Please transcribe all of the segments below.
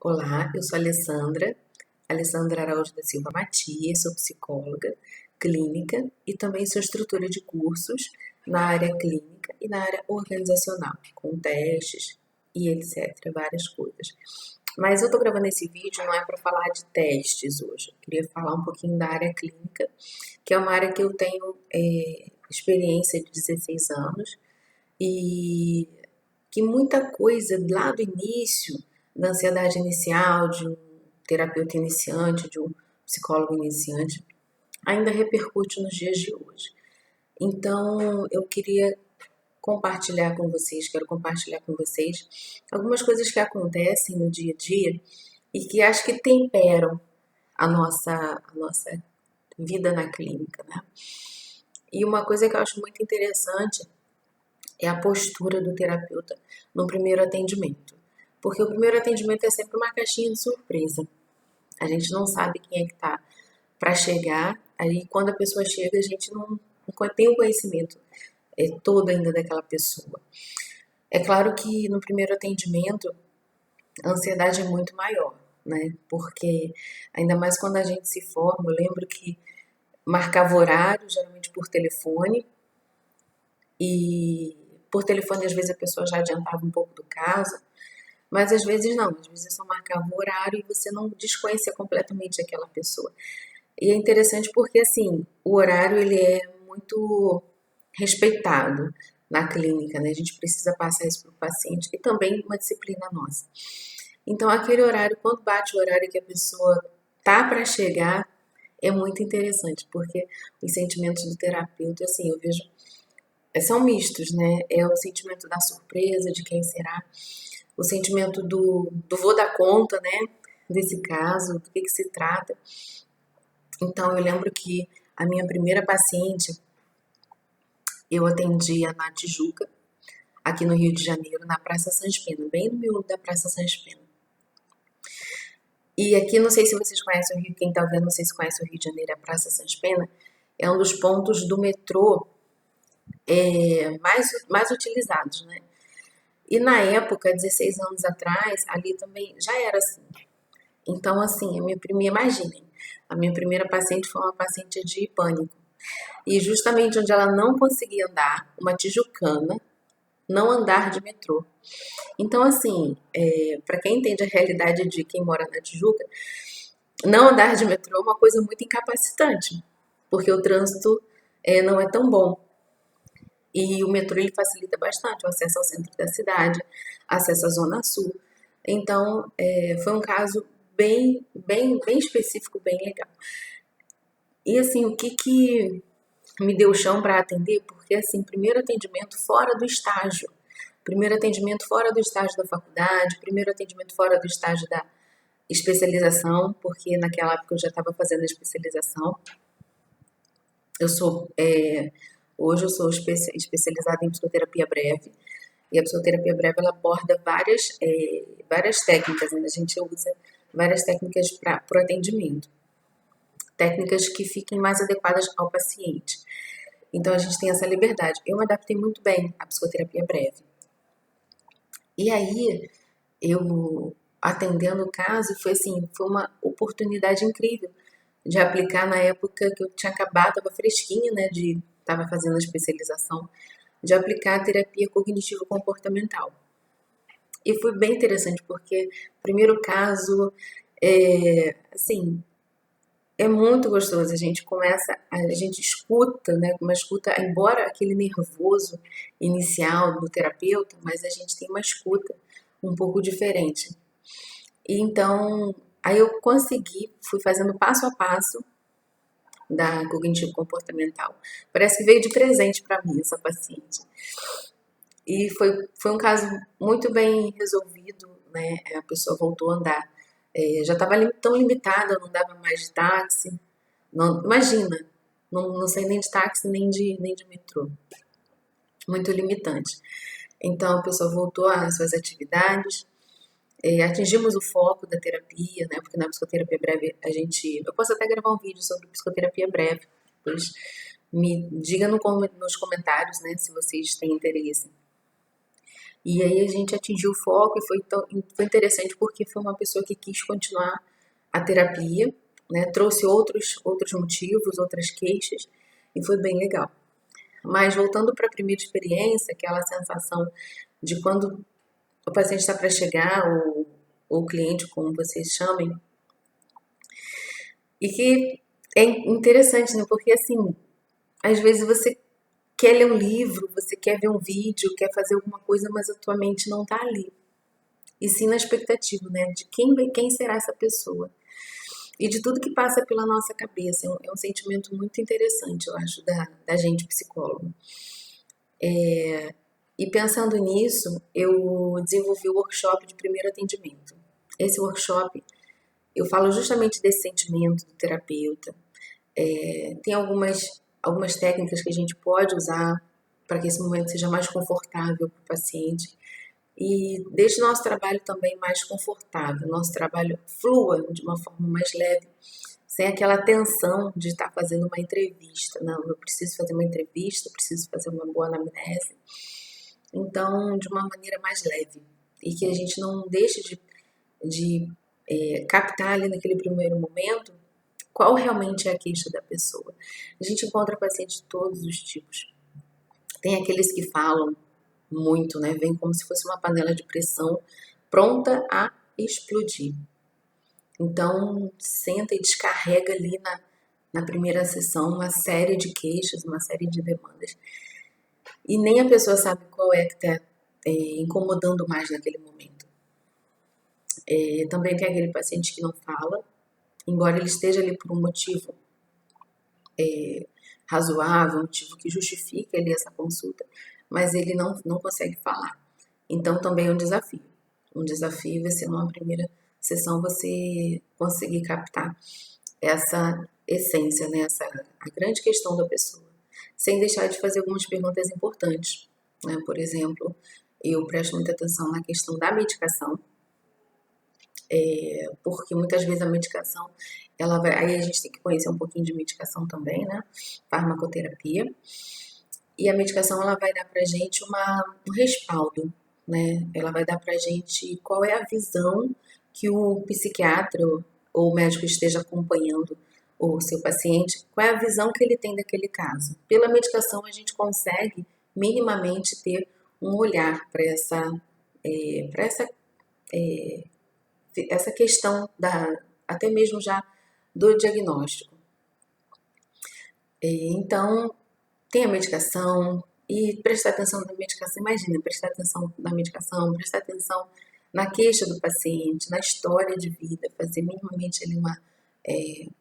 Olá, eu sou a Alessandra Araújo da Silva Matias, sou psicóloga clínica e também sou instrutora de cursos na área clínica e na área organizacional, com testes e etc, várias coisas. Mas eu tô gravando esse vídeo não é para falar de testes hoje, eu queria falar um pouquinho da área clínica, que é uma área que eu tenho experiência de 16 anos e que muita coisa lá do início, da ansiedade inicial, de um terapeuta iniciante, de um psicólogo iniciante, ainda repercute nos dias de hoje. Então, eu queria quero compartilhar com vocês algumas coisas que acontecem no dia a dia e que acho que temperam a nossa vida na clínica, né? E uma coisa que eu acho muito interessante é a postura do terapeuta no primeiro atendimento. Porque o primeiro atendimento é sempre uma caixinha de surpresa. A gente não sabe quem é que tá para chegar. Aí, quando a pessoa chega, a gente não tem o conhecimento todo ainda daquela pessoa. É claro que no primeiro atendimento a ansiedade é muito maior, né? Porque ainda mais quando a gente se forma, eu lembro que marcava horário, geralmente por telefone, e por telefone às vezes a pessoa já adiantava um pouco do caso, mas às vezes não, às vezes só marcava o horário e você não desconhecia completamente aquela pessoa. E é interessante porque assim, o horário ele é muito respeitado na clínica, né? A gente precisa passar isso para o paciente e também uma disciplina nossa. Então aquele horário, quando bate o horário que a pessoa tá para chegar, é muito interessante, porque os sentimentos do terapeuta, assim, eu vejo, são mistos, né? É o sentimento da surpresa, de quem será, o sentimento do vou dar conta, né? Desse caso, do que se trata. Então, eu lembro que a minha primeira paciente, eu atendia na Tijuca, aqui no Rio de Janeiro, na Praça Sans Pena, bem no miolo da Praça Sans Pena. E aqui, não sei se vocês conhecem o Rio, quem tá vendo, não sei se conhece o Rio de Janeiro, a Praça Sans Pena, é um dos pontos do metrô mais utilizados, né? E na época, 16 anos atrás, ali também já era assim. Então, assim, imaginem, a minha primeira paciente foi uma paciente de pânico. E justamente onde ela não conseguia andar, uma tijucana, não andar de metrô. Então, assim, para quem entende a realidade de quem mora na Tijuca, não andar de metrô é uma coisa muito incapacitante, porque o trânsito não é tão bom. E o metrô ele facilita bastante o acesso ao centro da cidade, acesso à Zona Sul. Então, foi um caso bem específico, bem legal. E assim, o que me deu chão para atender? Porque assim, primeiro atendimento fora do estágio, primeiro atendimento fora do estágio da faculdade, primeiro atendimento fora do estágio da especialização, porque naquela época eu já estava fazendo a especialização. Eu sou hoje eu sou especializada em psicoterapia breve. E a psicoterapia breve ela aborda várias técnicas, né? A gente usa várias técnicas para o atendimento, técnicas que fiquem mais adequadas ao paciente. Então a gente tem essa liberdade. Eu me adaptei muito bem à psicoterapia breve. E aí, eu atendendo o caso, foi uma oportunidade incrível de aplicar na época que eu tinha acabado, estava fresquinha, né, estava fazendo a especialização, de aplicar a terapia cognitivo-comportamental. E foi bem interessante, porque o primeiro caso, assim, é muito gostoso. A gente escuta, né? Uma escuta, embora aquele nervoso inicial do terapeuta, mas a gente tem uma escuta um pouco diferente. E então, aí eu fui fazendo passo a passo da cognitivo comportamental. Parece que veio de presente para mim essa paciente. E foi um caso muito bem resolvido, né? A pessoa voltou a andar. Já estava tão limitada, não dava mais de táxi. Não, imagina, não saí nem de táxi nem de metrô. Muito limitante. Então a pessoa voltou às suas atividades, atingimos o foco da terapia, né? Porque na psicoterapia breve eu posso até gravar um vídeo sobre psicoterapia breve, depois me diga nos comentários, né? Se vocês têm interesse. E aí a gente atingiu o foco e foi interessante porque foi uma pessoa que quis continuar a terapia, né? Trouxe outros motivos, outras queixas e foi bem legal. Mas voltando para a primeira experiência, aquela sensação de quando o paciente está para chegar, ou o cliente, como vocês chamem, e que é interessante, né? Porque assim, às vezes você quer ler um livro, você quer ver um vídeo, quer fazer alguma coisa, mas a tua mente não está ali. E sim na expectativa, né? De quem será essa pessoa. E de tudo que passa pela nossa cabeça. É um sentimento muito interessante, eu acho, da gente psicólogo. E pensando nisso, eu desenvolvi o workshop de primeiro atendimento. Esse workshop, eu falo justamente desse sentimento do terapeuta. Tem algumas técnicas que a gente pode usar para que esse momento seja mais confortável para o paciente e deixe o nosso trabalho também mais confortável, nosso trabalho flua de uma forma mais leve, sem aquela tensão de estar fazendo uma entrevista. Não, eu preciso fazer uma entrevista, preciso fazer uma boa anamnese. Então, de uma maneira mais leve e que a gente não deixe de captar ali naquele primeiro momento qual realmente é a queixa da pessoa. A gente encontra pacientes de todos os tipos. Tem aqueles que falam muito, né? Vem como se fosse uma panela de pressão pronta a explodir. Então, senta e descarrega ali na primeira sessão uma série de queixas, uma série de demandas. E nem a pessoa sabe qual é que está incomodando mais naquele momento. Também tem aquele paciente que não fala, embora ele esteja ali por um motivo razoável, um motivo que justifique ali essa consulta, mas ele não consegue falar. Então também é um desafio. Um desafio vai ser numa primeira sessão você conseguir captar essa essência, né? A grande questão da pessoa, sem deixar de fazer algumas perguntas importantes, né? Por exemplo, eu presto muita atenção na questão da medicação, porque muitas vezes a medicação, aí a gente tem que conhecer um pouquinho de medicação também, né? Farmacoterapia. E a medicação, ela vai dar pra gente um respaldo, né? Ela vai dar pra gente qual é a visão que o psiquiatra ou o médico esteja acompanhando o seu paciente, qual é a visão que ele tem daquele caso. Pela medicação, a gente consegue minimamente ter um olhar para essa questão até mesmo já do diagnóstico. Então, tem a medicação e prestar atenção na medicação. Imagina, prestar atenção na medicação, prestar atenção na queixa do paciente, na história de vida, fazer minimamente ali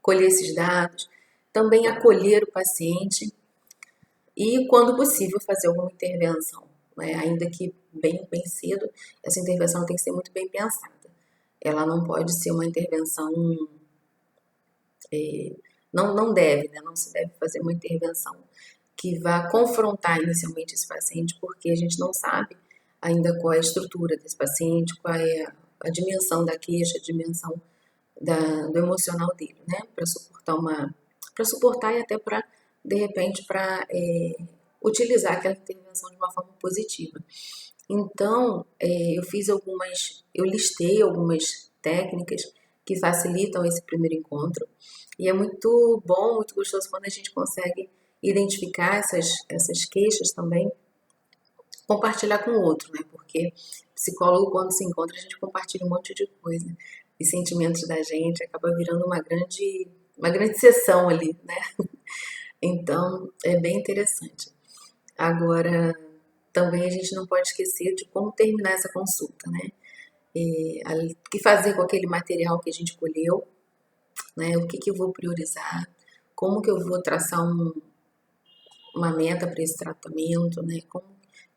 colher esses dados. Também acolher o paciente e, quando possível, fazer alguma intervenção. Né? Ainda que bem cedo, essa intervenção tem que ser muito bem pensada. Ela não pode ser uma intervenção, não deve, né? Não se deve fazer uma intervenção que vá confrontar inicialmente esse paciente, porque a gente não sabe ainda qual é a estrutura desse paciente, qual é a dimensão da queixa, a dimensão do emocional dele, né? Para suportar e até para, de repente, para utilizar aquela intervenção de uma forma positiva. Então, eu listei algumas técnicas que facilitam esse primeiro encontro. E é muito bom, muito gostoso quando a gente consegue identificar essas queixas também, compartilhar com o outro, né? Porque psicólogo, quando se encontra, a gente compartilha um monte de coisa. E sentimentos da gente acaba virando uma grande sessão ali, né? Então, é bem interessante. Agora, também a gente não pode esquecer de como terminar essa consulta, né? O que fazer com aquele material que a gente colheu, né? O que eu vou priorizar, como que eu vou traçar uma meta para esse tratamento, né? O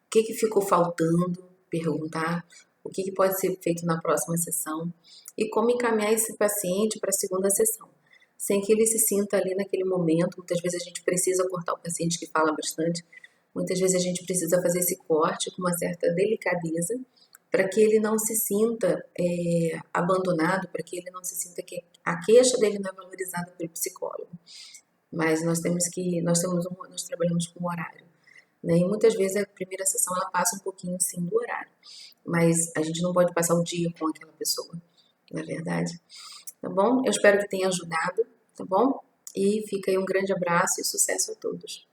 que ficou faltando, perguntar, o que pode ser feito na próxima sessão e como encaminhar esse paciente para a segunda sessão, sem que ele se sinta ali naquele momento. Muitas vezes a gente precisa cortar o paciente que fala bastante, muitas vezes a gente precisa fazer esse corte com uma certa delicadeza para que ele não se sinta abandonado, para que ele não se sinta que a queixa dele não é valorizada pelo psicólogo. Mas nós trabalhamos com horário. né? E muitas vezes a primeira sessão ela passa um pouquinho sim do horário, mas a gente não pode passar o dia com aquela pessoa, não é verdade? Tá bom? Eu espero que tenha ajudado, tá bom? E fica aí um grande abraço e sucesso a todos.